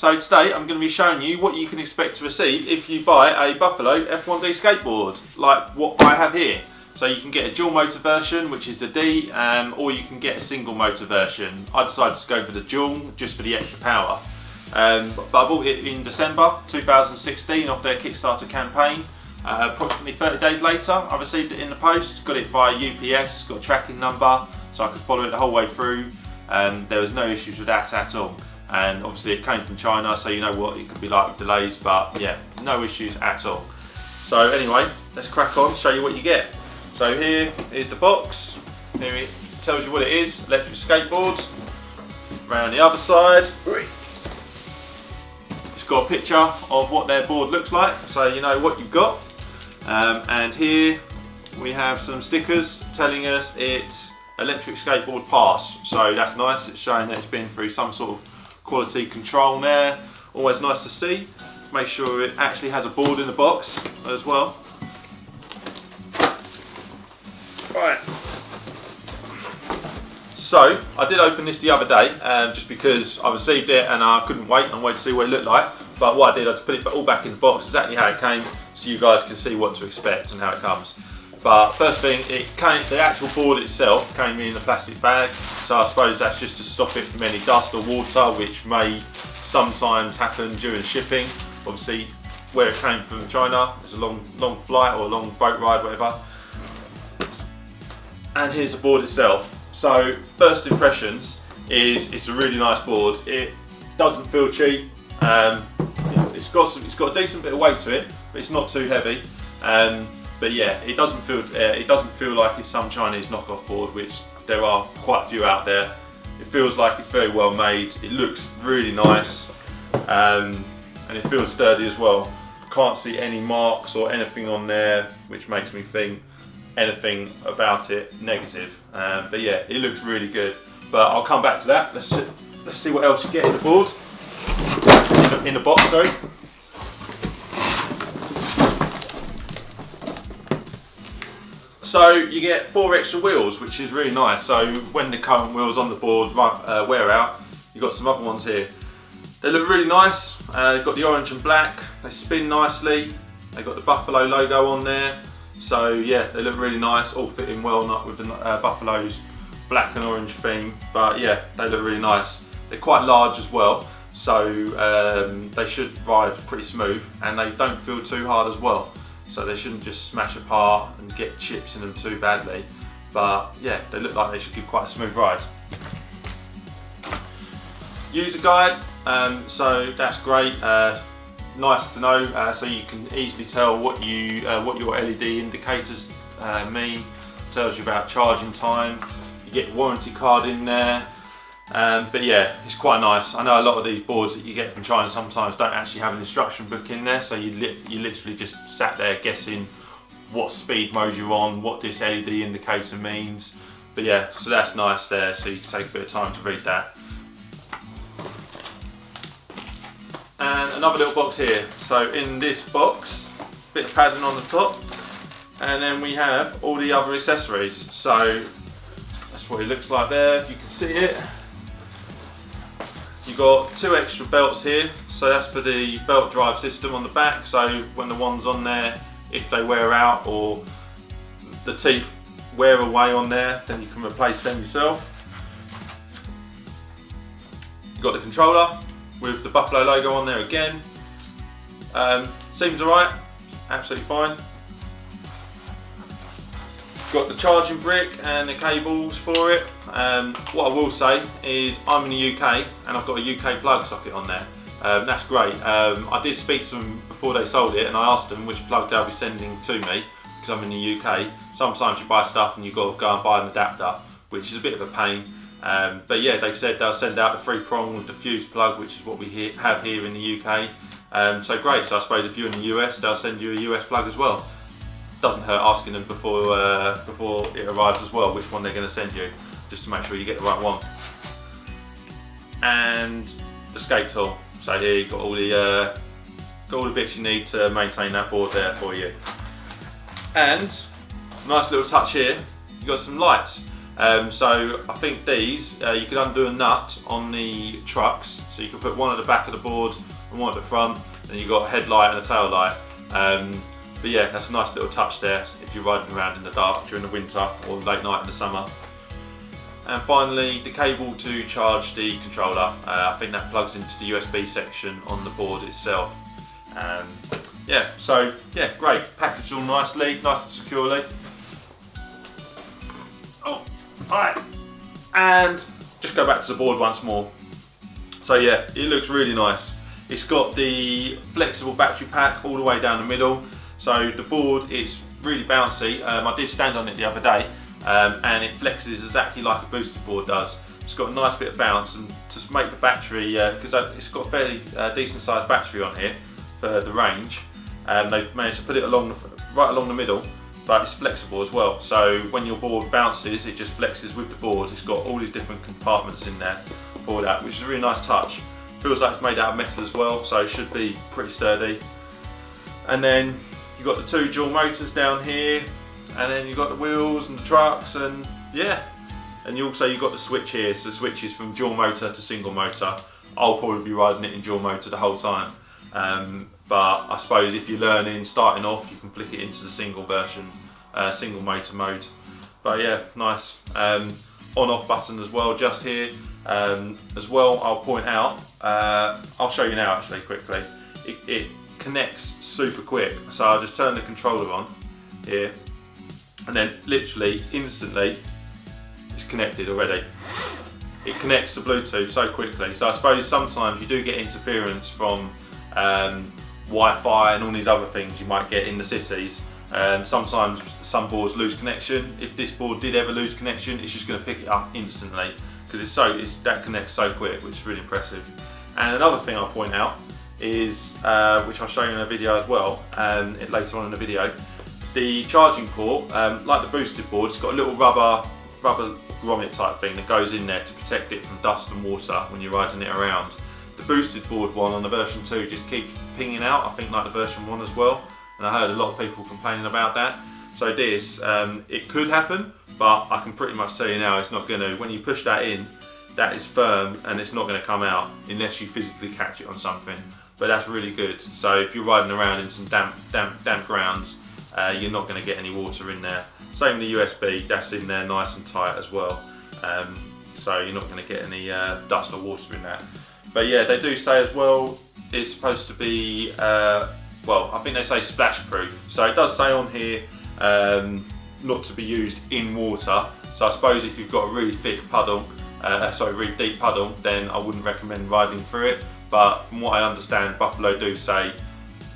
So today I'm going to be showing you what you can expect to receive if you buy a Buffalo F1D skateboard, like what I have here. So you can get a dual motor version, which is the D, or you can get a single motor version. I decided to go for the dual, just for the extra power. But I bought it in December 2016 off their Kickstarter campaign. Approximately 30 days later, I received it in the post, got it via UPS, got a tracking number, so I could follow it the whole way through. There was no issues with that at all. And obviously it came from China, so you know what it could be like with delays, but yeah, no issues at all. So anyway, let's crack on, show you what you get. So here is the box. Here it tells you what it is, electric skateboard. Around the other side, it's got a picture of what their board looks like, so you know what you've got. And here we have some stickers telling us it's electric skateboard pass. So that's nice, it's showing that it's been through some sort of quality control there. Always nice to see. Make sure it actually has a board in the box as well. Right. So I did open this the other day just because I received it and I couldn't wait and wait to see what it looked like. But what I did, I just put it all back in the box exactly how it came, so you guys can see what to expect and how it comes. But first thing, the actual board itself came in a plastic bag, so I suppose that's just to stop it from any dust or water, which may sometimes happen during shipping. Obviously, where it came from China, it's a long flight or a long boat ride, whatever. And here's the board itself. So first impressions is it's a really nice board. It doesn't feel cheap. It's got a decent bit of weight to it, but it's not too heavy. But yeah, it doesn't feel like it's some Chinese knockoff board, which there are quite a few out there. It feels like it's very well made. It looks really nice, and it feels sturdy as well. Can't see any marks or anything on there, which makes me think anything about it negative. But yeah, it looks really good. But I'll come back to that. Let's see what else you get in the board, in the box. Sorry. So you get 4 extra wheels, which is really nice. So when the current wheels on the board wear out, you've got some other ones here. They look really nice. They've got the orange and black. They spin nicely. They've got the Buffalo logo on there. So yeah, they look really nice, all fitting well, not with the Buffalo's black and orange theme. But yeah, they look really nice. They're quite large as well, so they should ride pretty smooth, and they don't feel too hard as well. So they shouldn't just smash apart and get chips in them too badly. But yeah, they look like they should give quite a smooth ride. User guide, so that's great. Nice to know, so you can easily tell what your LED indicators mean. Tells you about charging time. You get your warranty card in there. But yeah, it's quite nice. I know a lot of these boards that you get from China sometimes don't actually have an instruction book in there, so you literally just sat there guessing what speed mode you're on, what this LED indicator means. But yeah, so that's nice there, so you can take a bit of time to read that. And another little box here. So in this box, bit of padding on the top, and then we have all the other accessories. So that's what it looks like there, if you can see it. You've got 2 extra belts here, so that's for the belt drive system on the back, so when the one's on there, if they wear out or the teeth wear away on there, then you can replace them yourself. You've got the controller with the Buffalo logo on there again. Seems alright, absolutely fine. Got the charging brick and the cables for it. What I will say is I'm in the UK and I've got a UK plug socket on there. That's great. I did speak to them before they sold it and I asked them which plug they'll be sending to me because I'm in the UK. Sometimes you buy stuff and you've got to go and buy an adapter, which is a bit of a pain. But yeah, they've said they'll send out the 3-prong with the fuse plug, which is what we have here in the UK. So great, so I suppose if you're in the US, they'll send you a US plug as well. Doesn't hurt asking them before it arrives as well, which one they're going to send you, just to make sure you get the right one. And the skate tool. So here you've got all the bits you need to maintain that board there for you. And nice little touch here, you've got some lights. So I think these, you can undo a nut on the trucks, so you can put one at the back of the board and one at the front, and you've got a headlight and a tail light. But yeah, that's a nice little touch there if you're riding around in the dark during the winter or late night in the summer. And finally, the cable to charge the controller. I think that plugs into the USB section on the board itself. Yeah, so yeah, great. Packaged all nicely, nice and securely. Oh, alright. And just go back to the board once more. So yeah, it looks really nice. It's got the flexible battery pack all the way down the middle. So the board is really bouncy. I did stand on it the other day, and it flexes exactly like a boosted board does. It's got a nice bit of bounce, and to make the battery, because it's got a fairly decent sized battery on here for the range, they've managed to put it right along the middle, but it's flexible as well. So when your board bounces, it just flexes with the board. It's got all these different compartments in there for that, which is a really nice touch. Feels like it's made out of metal as well, so it should be pretty sturdy. And then you've got the two dual motors down here, and then you've got the wheels and the trucks, and yeah. And you've got the switch here, so the switch is from dual motor to single motor. I'll probably be riding it in dual motor the whole time. But I suppose if you're learning, starting off, you can flick it into the single version, single motor mode. But yeah, nice. On-off button as well, just here. As well, I'll point out, I'll show you now actually quickly. It connects super quick. So I'll just turn the controller on here, and then literally instantly it's connected already. It connects to Bluetooth so quickly. So I suppose sometimes you do get interference from Wi-Fi and all these other things you might get in the cities. Sometimes some boards lose connection. If this board did ever lose connection, it's just going to pick it up instantly, because that connects so quick, which is really impressive. And another thing I'll point out is, which I'll show you in a video as well, later on in the video, the charging port, like the boosted board, it's got a little rubber grommet type thing that goes in there to protect it from dust and water when you're riding it around. The boosted board one on the version 2 just keeps pinging out, I think like the version 1 as well, and I heard a lot of people complaining about that. So this, it could happen, but I can pretty much tell you now it's not going to. When you push that in, that is firm and it's not going to come out unless you physically catch it on something. But that's really good. So if you're riding around in some damp grounds, you're not going to get any water in there. Same with the USB, that's in there nice and tight as well. So you're not going to get any dust or water in that. But yeah, they do say as well, it's supposed to be, well, I think they say splash proof. So it does say on here, not to be used in water. So I suppose if you've got a really thick puddle, really deep puddle, then I wouldn't recommend riding through it. But from what I understand, Buffalo do say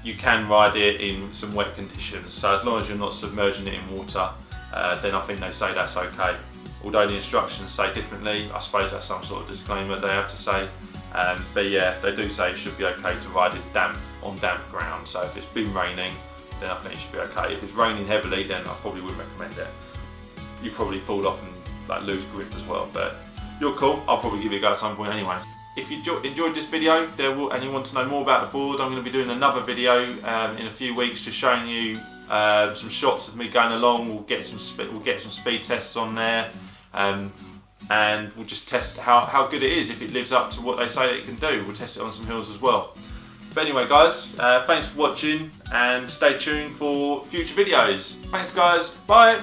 you can ride it in some wet conditions. So as long as you're not submerging it in water, then I think they say that's okay. Although the instructions say differently, I suppose that's some sort of disclaimer they have to say. But yeah, they do say it should be okay to ride it on damp ground. So if it's been raining, then I think it should be okay. If it's raining heavily, then I probably wouldn't recommend it. You probably fall off and lose grip as well. But you're cool. I'll probably give it a go at some point anyway. If you enjoyed this video and you want to know more about the board, I'm going to be doing another video in a few weeks, just showing you some shots of me going along. We'll get some speed tests on there, and we'll just test how good it is, if it lives up to what they say that it can do. We'll test it on some hills as well. But anyway guys, thanks for watching, and stay tuned for future videos. Thanks guys, bye!